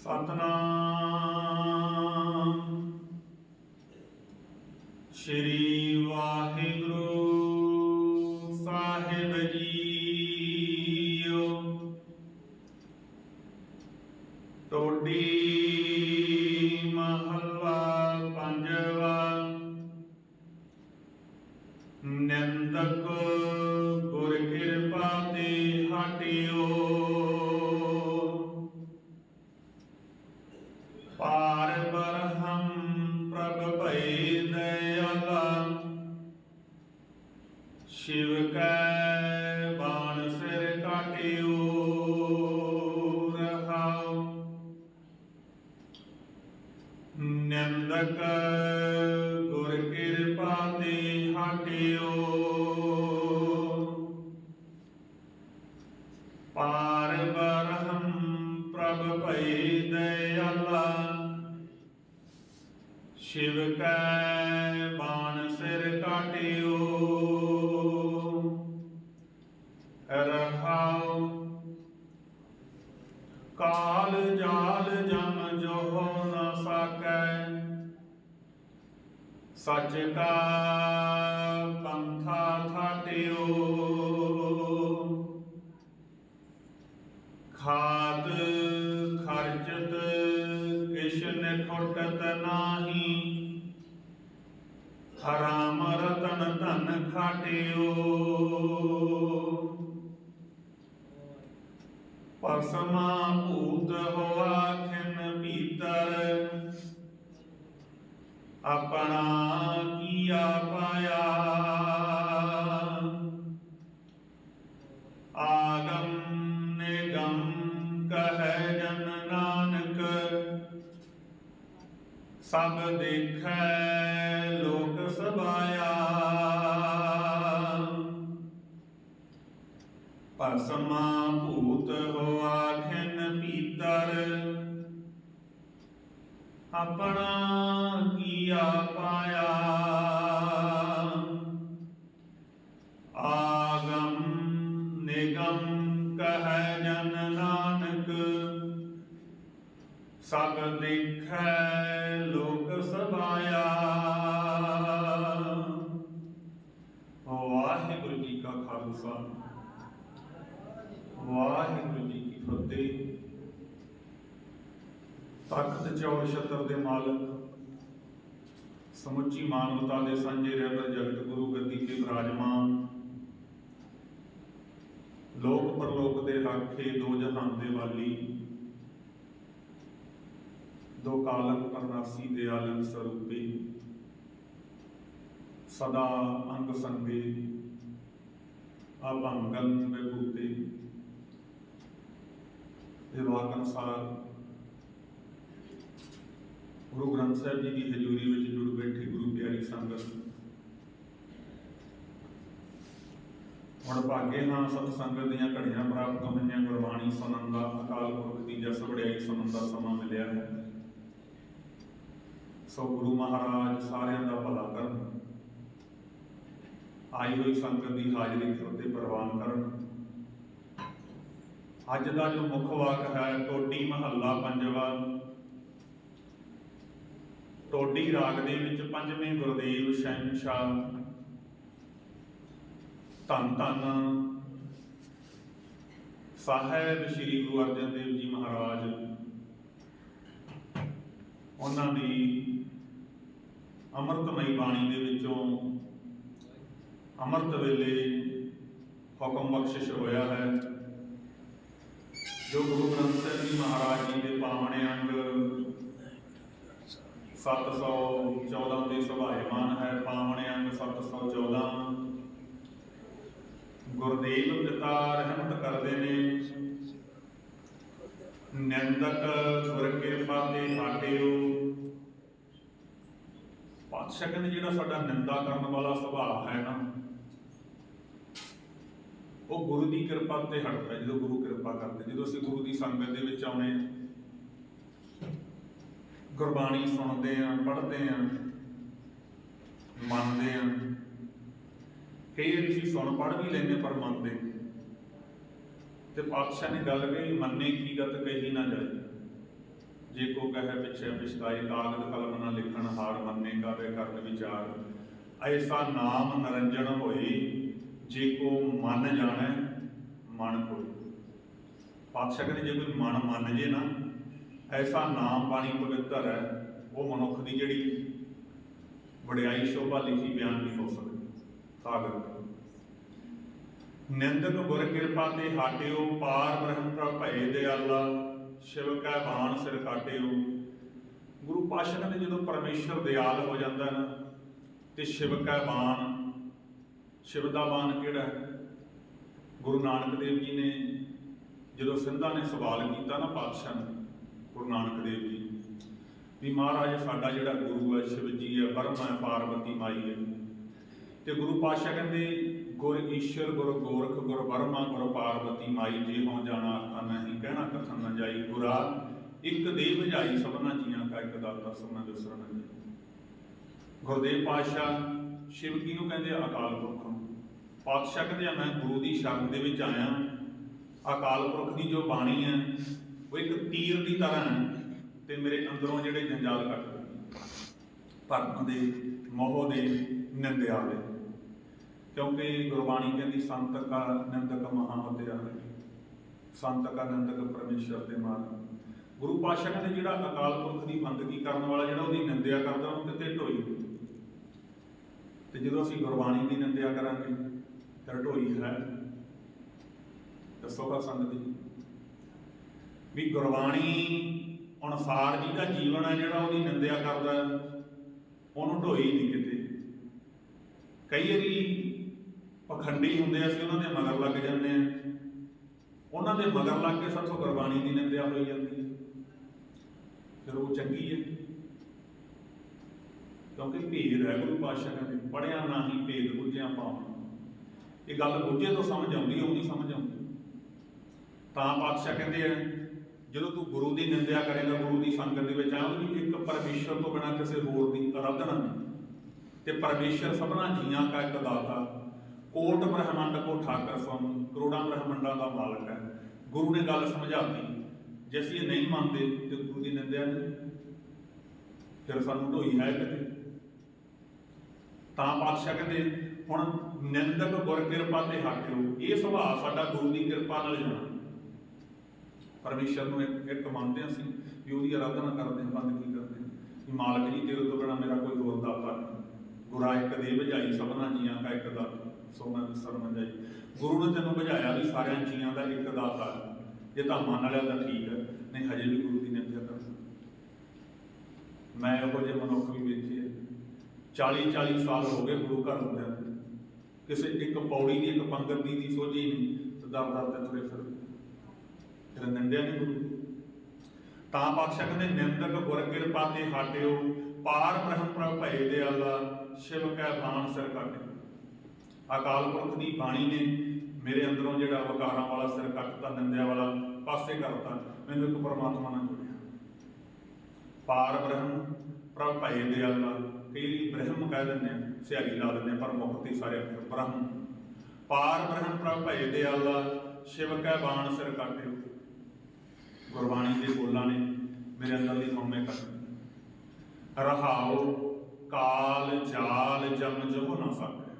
सतनाम श्री वाहिगुरु साहिब जीओ। टोडी महला पंजवा। निंदक गुर कृपा ते हटियो। पार बरहम प्रभ भय दयाला। शिव कै बाण सिर काटियो रहाओ। निंदक गुर कृपा ते हटियो। पार बरहम प्रभ भय दयाला। शिव कै बाण सिर काटियो रहाओ। काल जाल जम जो हो न सकै। सच का पंथा थाटियो। खाद खर्चत किशन खुटत नाही। हराम रतन धन खाटियो। पसमा भूत होआ खिन भीतर। अपना किया पाया। आगम निगम कहे जन नानक। सब देखै लोक सबाया। पसमा भूत होआ खिन भीतर। अपना किया पाया। आगम निगम कहे जन नानक। सब देखै लोक सबाया। वाहिगुरु जी का खालसा वाहिगुरु जी की फतेह। तख्त चौड़ छत्र दे मालक समुची मानवता दे सांझे रहबर जगत गुरु गद्दी के विराजमान। लोक परलोक दे राखे दो जहान दे वाली। दो कालक परनासी दे आलम स्वरूपी। सदा अंग संगे अभंगन विभूते। वाक अनुसार गुरु ग्रंथ साहिब जी की हजूरी में जुड़ बैठी गुरु प्यारी संगत। हुण भागे हाँ सतसंगत दीआं घड़ियां प्राप्त होईयां। गुरबाणी सुनन दा अकाल पुरख दी जस वड़ियाई सुनन दा समा मिलिया है। सो गुरु महाराज सारियां दा भला करन। आई हुई संगत की हाजरी ते प्रवान करन। अज का जो मुख वाक है टोडी महला पंजवा। टोडी राग दे विच पंजवें गुरदेव शहनशाह धन धन साहिब श्री गुरु अर्जन देव जी महाराज उन्हां दी अमृतमई बाणी दे विचों अमृत वेले हुक्म बख्शिश होया है। जो गुरु ग्रंथ साहिब जी महाराज जी के पावने अंग 714 के सुभायमान है। पावने अंग 714 गुरदेव पिता रहमत करते ने। निंदक गुर कृपा ते हटियो। पातशाह कहते जिहड़ा साडा निंदा करने वाला सुभाव है ना, वो गुरु की कृपा ते हटता है। जो गुरु कृपा करते, जो असीं गुरु की संगत दे विच आउणे, गुरबाणी सुनते हैं, पढ़ते हैं, मनते हैं। कई बार असीं सुन पढ़ भी लेंगे पर मनते तो पातशाह ने गल कही, मन्ने की गत कही ना जाए। जे को कहे पिछे पिछताए, कागद कलम न लिखण हार, मन्ने का वे करन विचार। ऐसा नाम निरंजन होए, जे को मन जाने मन कोई। पातशाह कहते जे कोई मन मन जे ना, ऐसा नाम बाणी पवित्र है, वो मनुख की जिहड़ी वडियाई शोभा लिखी बयान नहीं हो सकती। कागद निंदक गुर किरपा ते हाटिओ, पार ब्रह्म प्रभ भये दयाला, शिव कै बाण सिर काटिओ। गुरु पातशाह कहते जो परमेश्वर दयाल हो जाता है ना, तो शिव कै बाण, शिव का बाण किहड़ा है? गुरु नानक देव जी ने जो सिंधा ने सवाल किया ना पातशाह ने, गुरु नानक देव जी भी महाराज साडा जिहड़ा गुरु है शिव जी है, ब्रह्म है, पार्वती माई है। तो गुरु पातशाह कहते गुर ईश्वर गुर गोरख गुर ब्रह्मा गुर पार्वती माई, जे हों जाना आखा नहीं, कहना कथन न जाई। गुरा एक दे बुझाई, सबना जियां का एक दाता, सबना दुसरा न जाई। गुरदेव पातशाह शिव किहनूं कहंदे? अकाल पुरख नूं। पातशाह कहंदे मैं गुरु की शरण दे विच आया, अकाल पुरख की जो बाणी है वो एक तीर की तरह है, तो मेरे अंदरों जिहड़े जंजाल कट गए, भरम दे, मोह दे, निंदिया दे। क्योंकि गुरबाणी कहती संत का निंदक महावत्या है, संत का निंदक परमेश्वर के मार। गुरु पातशाह कहते जिहड़ा अकाल पुरख की बंदगी करने वाला, जिहड़ा उसकी निंदिया करता, उन्हें ते ढोई। तो जो असीं गुरबाणी की निंदिया करांगे फिर ढोई है? दसोगा संगत जी भी गुरबाणी अनुसार जिहदा जीवन है, जिहड़ा उसकी निंदिया करता, उन्होंने ढोई नहीं किते। कई बारी पखंडी होंदे असीं उन्हां दे मगर लग जांदे आ, उन्हां दे मगर लग के साथों गुरबाणी की निंदिया होई जाती है, फिर वो चंगी है? क्योंकि भेद है। गुरु पातशाह कहते पढ़िया ना ही भेद बुझिया पावन, ये गल बुझे तो समझ आउंदी, वो नहीं समझ आउंदी। तां पातशाह कहते हैं जो तू गुरु की निंदिया करेगा, गुरु की संगत के विच आउंदी, एक परमेश्वर तो बिना किसी होर की आराधना नहीं, तो परमेश्वर सबना जियां का एक दाता, कोट ब्रह्मंड को ठाकर स्वामी, करोड़ा ब्रह्मंडा का मालक है। गुरु ने गल समझाती, जे असीं ये नहीं मानते तो गुरु की निंदिया नहीं, फिर सानूं ढोई है किते? तां पातशाह कहते हुण निंदक गुर किरपा ते हाटिओ, ये सुभाअ साडा गुरु की किरपा नाल जाना। परमेश्वर नूं एक मनते असीं भी उसकी आराधना करते हैं, बंदगी करते हैं कि मालक जी तेरे तो बिना मेरा कोई होर दाता नहीं। गुरा एक दे बुझाई, सबना जियां का एक दाता, सोना सरम जाई। गुरु ने तेनों बुझाया भी सारे जियां का एक दाता है, जे तां मन लिया तो ठीक है, नहीं हजे भी गुरु की निंदिया कर। मैं यहो जे मनुख भी वेखे 40-40 साल हो गए गुरु घर होंदे, किसी एक पौड़ी की एक पंगत की सोझी नहीं, तो दर दर ते तुरे फिर निंदिया नहीं गुरु। तां पातशाह कहते निंदक गुर किरपा ते हाटिओ, पार ब्रह्म प्रभ भये दयाला, शिव कै बाण सिर काटे। अकाल पुरख की बाणी ने मेरे अंदरों जिहड़ा वकारां वाला सिर कटता, निंदिया वाला पासे करता, मैनूं एक परमात्मा नाल जुड़िया। पार ब्रह्म प्रभ भये दयाला, कई ब्रह्म कह दिंदे, सिहारी ला दिंदे, पर मुक्ति सारे ब्रह्म। पार ब्रह्म प्रभ भये दयाला, शिव कै बाण सिर काटे। गुरबाणी के बोलों ने मेरे अंदर की हौमे कट रहाओ, काल जाल जम जो ना सके।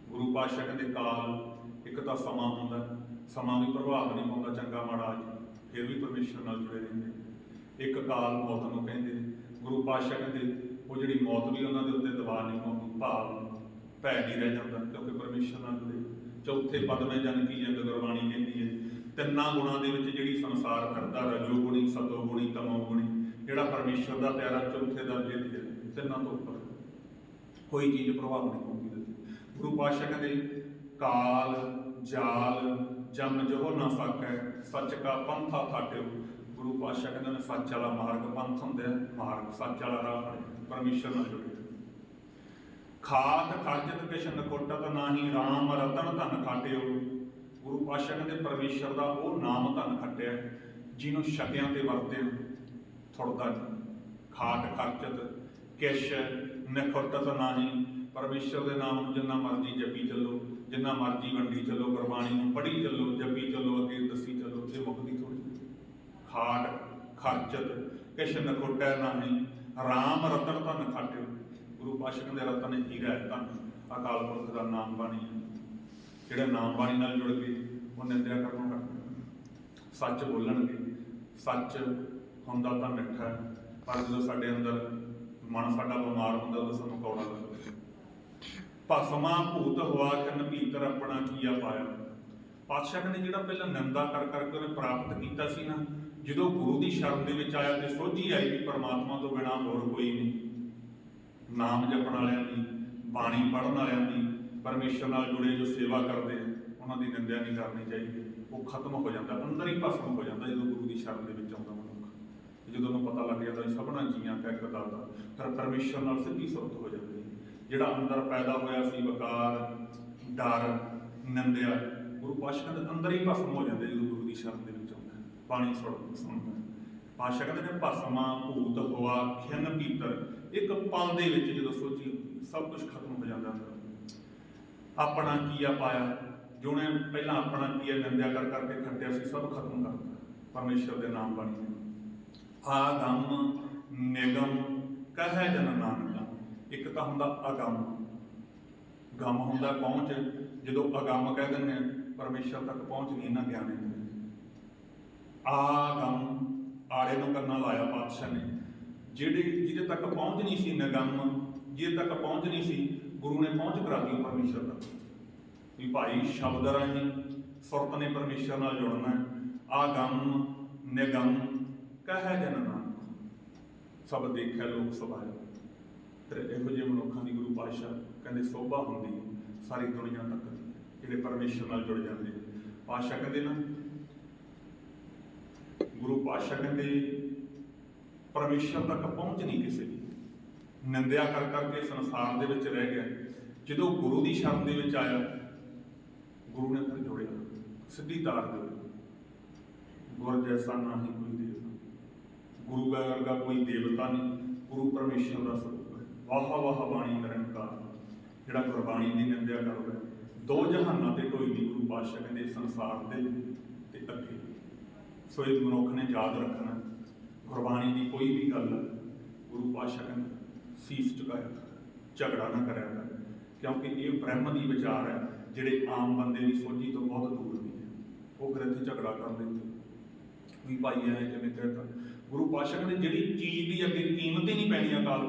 गुरु पातशाह कहते काल एक तो समा होंदा, समा भी प्रभाव नहीं पाता चंगा माड़ा, फिर भी परमेश्वर नाल जुड़े रहंदे। एक काल मौत नूं कहंदे, गुरु पातशाह कहते वो जिहड़ी मौत भी उन्हां दे उत्ते दबाव नहीं पाउंदी, भाव भै नहीं रह जाता, क्योंकि परमेश्वर नाल जुड़े। चौथे पद में जन की जिंद गुरबाणी कहती है, तिन्ना गुणां दे विच जिहड़ी संसार करदा, रजोगुणी सतोगुणी तमोगुणी, जिहड़ा परमेश्वर का प्यारा चौथे दर्जे दी है, तिन्ना तो उपर कोई चीज़ प्रभाव नहीं पाउंदी। गुरु पातशाह कहते काल जाल जम जो ना सकै, सच का पंथा थाटिओ। गुरु पातशाह कहते सच वाला मार्ग पंथ हुंदा, मार्ग सच वाला राह फड़े, परमेश्वर नाल जुड़े। खात खर्जत किश नखुटत नाही, राम रतन धन खाटिओ। गुरु पातशाह कहते परमेश्वर का वो नाम धन खटिया, जिन्हों छकिया ते वरत्या थुड़दा नहीं। खाट खर्चत किश नखुटत नाही, परमेश्वर के नाम को जिन्ना मर्जी जपी चलो, जिन्ना मर्जी वंडी चलो, गुरबाणी पढ़ी चलो, जपी चलो, अगे दसी चलो, ये मुक्ति थोड़ी। खाट खर्चत किश नखुटै नाही, राम रतन धन खाटियो। गुरु पातशाह कहते रतन हीरा है धन अकाल पुरख का नाम बाणी है। जिहड़े नाम बाणी नाल जुड़ गए वो निंदिया करनों हट गए, सच बोलणगे। सच हुंदा तां मिठा है, पर जो साडे अंदर मन साडा बीमार हुंदा उदों सानूं कौड़ा लगदा। भस्मा भूत होआ खिन भीतर अपना कीया पाया। पातशाह कहते जिहड़ा पहला निंदा कर करके उन्हें प्राप्त किया सी ना, जो गुरु की शरण दे विच आया तो सोझी आई भी परमात्मा तो बिना होर कोई नहीं। नाम जपण वालियां दी, बाणी पढ़न वालियां दी, परमेश्वर नाल जुड़े जो सेवा करते हैं उन्हां दी निंदा नहीं करनी चाहिए। वो खत्म हो जाता, अंदर ही भस्म हो जाता जो गुरु की शरण दे विच आउंदा मनुख। जो उन्हें पता लग जाता सबना जीआं का एक दाता, फिर परमेश्वर नाल सिद्धी सुरत हो जाती है। जिहड़ा अंदर पैदा होया सी वकार, डर, निंदिया, गुरु पातशाह कहते अंदर ही भस्म हो जाते जो गुरु की शरण दे विच आउंदा बाणी सुणदा। पातशाह कहते ने भस्मा भूत होआ खिन भीतर, एक पल दे विच जदों सोची होंदी सब कुछ खत्म हो जाता अंदर। अपना कीया पाया, जो ने पहला अपना कीया निंदिया कर करके खट्टिया सी सब खत्म करता परमेश्वर के नाम बाणी ने। आगम निगम कहे जन नानका। एक तो हुंदा अगम, गम हुंदा पहुँच, जो अगम कह देंगे परमेश्वर तक पहुँच नहीं इन्हां ज्ञान है। आगम आड़े नूं करना लाया पातशाह ने, जिहदे तक पहुँच नहीं सी, निगम जिहदे तक पहुँच नहीं सी, गुरु ने पहुँच करा दी परमेश्वर तक भी भाई शब्द राही सुरत ने परमेश्वर नाल जुड़ना है। आगम निगम कह जन नानक, सब देखा लोक सभाया। फिर इहो ਜਿਹੇ मनुखों की गुरु पातशाह कहते शोभा होंदी है सारी दुनिया तक दी, जिहड़े परमेश्वर नाल जुड़ जाते हैं। पातशाह कहते ना, गुरु पातशाह कहते परमेश्वर तक पहुँच नहीं किसी की, निंदिया कर करके संसार दे विच रह गया। जो गुरु की शरण दे विच आया, गुरु ने फिर जोड़िया, सीधी तार जोड़ी। गुर जैसा ना ही कोई देवता, गुरु वर्गा कोई देवता नहीं, गुरु परमेश्वर का स्वरूप। वाह वाह बाणी निरंकार, जिहड़ा गुरबाणी की निंदिया करदा दो जहानां ते ढोई दी। गुरु पातशाह कहते संसार दे ते अगे। सो इस मनुख ने याद रखना, गुरबाणी की कोई भी गल गुरु पातशाह कहते सीस झुकाया कर, झगड़ा ना कराया कर, क्योंकि ये ब्रह्म की विचार है जिहड़े आम बंदे की सोझी तो बहुत दूर भी है। वो फिर इत्थे झगड़ा कर लेंदे भी भाई ऐ किवें कहता। गुरु पातशाह कहते जिहड़ी चीज़ की अगे कीमत ही नहीं पैनी अकाल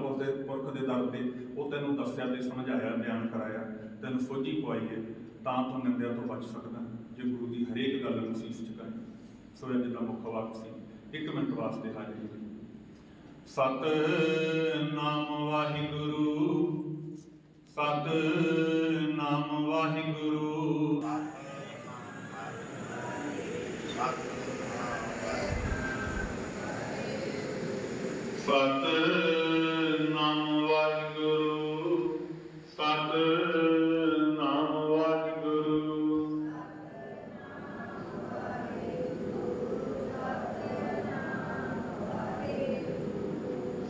पुरख के दर से, वो तेनों दस्या ते समझाया, बयान कराया, तेनों सोझी पवाई है, तां तू निंदिया तो बच सकदा जे गुरु की हरेक गल नूं सीस झुकाए। सो अज दा मुख वाक सी 1 मिनट वास्ते हाजिर। सतनाम वाहिगुरू, सतनाम वाहिगुरू, सतनाम वाहिगुरू, सतनाम वाहिगुरू,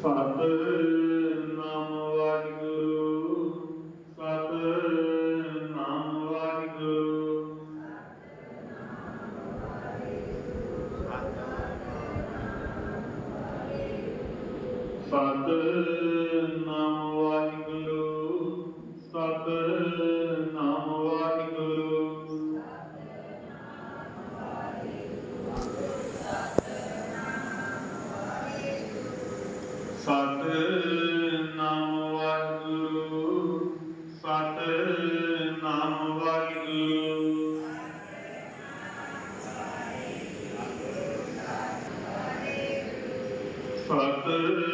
सतनाम वाहिगुरू, सतनाम वाहिगुरू, सतनाम वाहिगुरू, सतनाम वाहिगुरू, सतनाम वाहिगुरू, सतनाम वाहिगुरू, सतनाम